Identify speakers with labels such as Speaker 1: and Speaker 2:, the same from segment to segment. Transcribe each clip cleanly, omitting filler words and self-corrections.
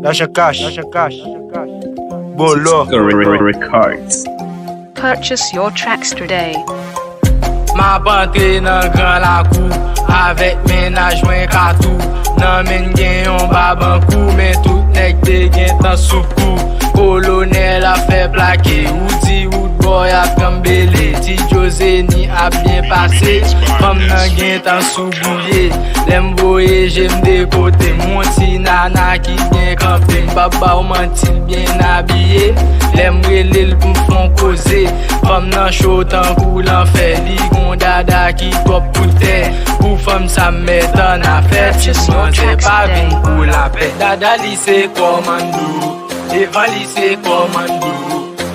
Speaker 1: Lajan cash. Bolo.
Speaker 2: Records.
Speaker 3: Purchase your tracks today.
Speaker 4: Ma pantre nan gran la kou, avec ménage mwen katou. Nan men gen yon babankou, men tout nek te gen tan soukou. Colonel a fait plaquer, Woody Woodboy a kambele. Ti Jose ni a bien passé, femme nan gen tan soubouye. Lem voye j'aime de côté, mon ti nana qui gen campé. Baba ou mantil bien habillé, lem relel pou m'fon causer. Femme nan chaud tan kou l'enfer, li gon dada qui top pou terre. Pou femme sa met en affaire, sinon c'est pas vin pou la paix. Dada li c'est commando, devant li c'est commando,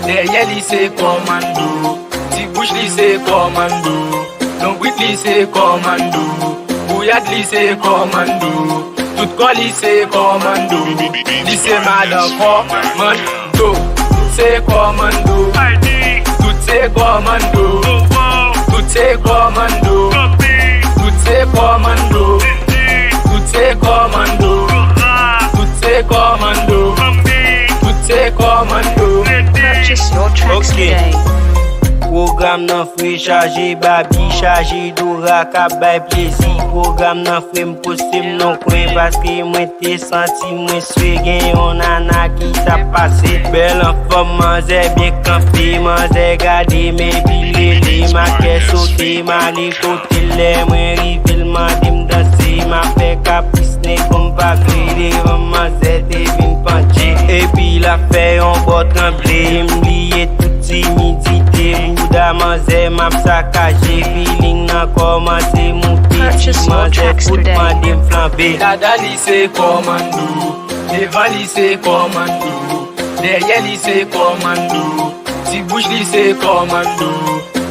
Speaker 4: derrière li c'est commando, ti bouche li c'est commando, longuit li c'est commando, bouillade li c'est commando, tout corps li c'est commando, li c'est madame commando, c'est commando, tout c'est commando, tout c'est commando, tout c'est commando, tout c'est commando, tout c'est commando. Commando.
Speaker 3: Purchase your tracks today.
Speaker 5: Programme nan fwe chargé, babi chargé, dora ka bay plaisir. Programme nan fwe m'poste m'non kwen, paske mwen te senti mwen swe gen yon nana ki ta pase. Bel en forme, manze bien campé, manze gade men bilele. Ma ke sote, ma li kote le, mwen rive l'mande m'danse. Ma fe kapisne kom pa krede, manze te vin panche. Et puis la fe yon bot tremble, m'liye tout timidité. Bouda manze map sakaje, feeling nan komanse monte. Manze fout mande m'flambe.
Speaker 4: Dada li c'est commando, devant li c'est commando, derrière li c'est commando, ti bouche li c'est commando,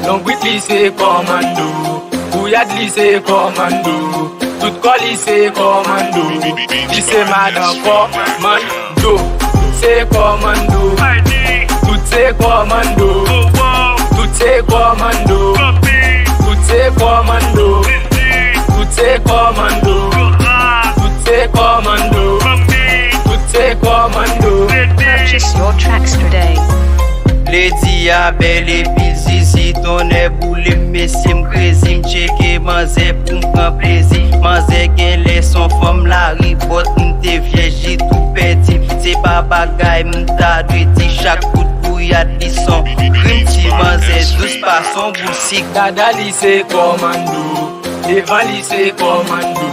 Speaker 4: longuit li c'est commando, bouillade li c'est commando, tout corps li c'est commando, li c'est madame commando, c'est commando, tout c'est commando, tout c'est commando, tout c'est commando, tout c'est commando, tout c'est commando, tout c'est commando.
Speaker 3: Purchase your tracks today.
Speaker 5: Les diabèles et pile zizi, ton est boule, messi m'crazy, m'cheke manze pou m'pran plaisir. Manze gen les son femme la ribote, m'te vieji tout petit. C'est pas bagay m'ta dweti, chaque coup de bouillade li son crime. Ti manze douce pas son boussik.
Speaker 4: Dada li c'est commando, devant li c'est commando,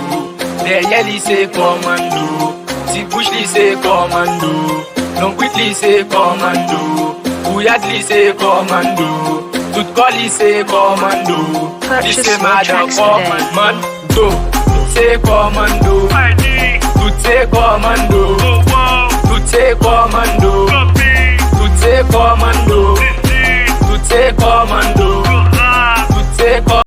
Speaker 4: derrière li c'est commando, ti bouche li c'est commando, longuit li c'est commando, bouillade li c'est commando, tout corps li c'est commando, li c'est madame commando, c'est commando, tout c'est commando, tout c'est commando, tout c'est commando, tout c'est commando.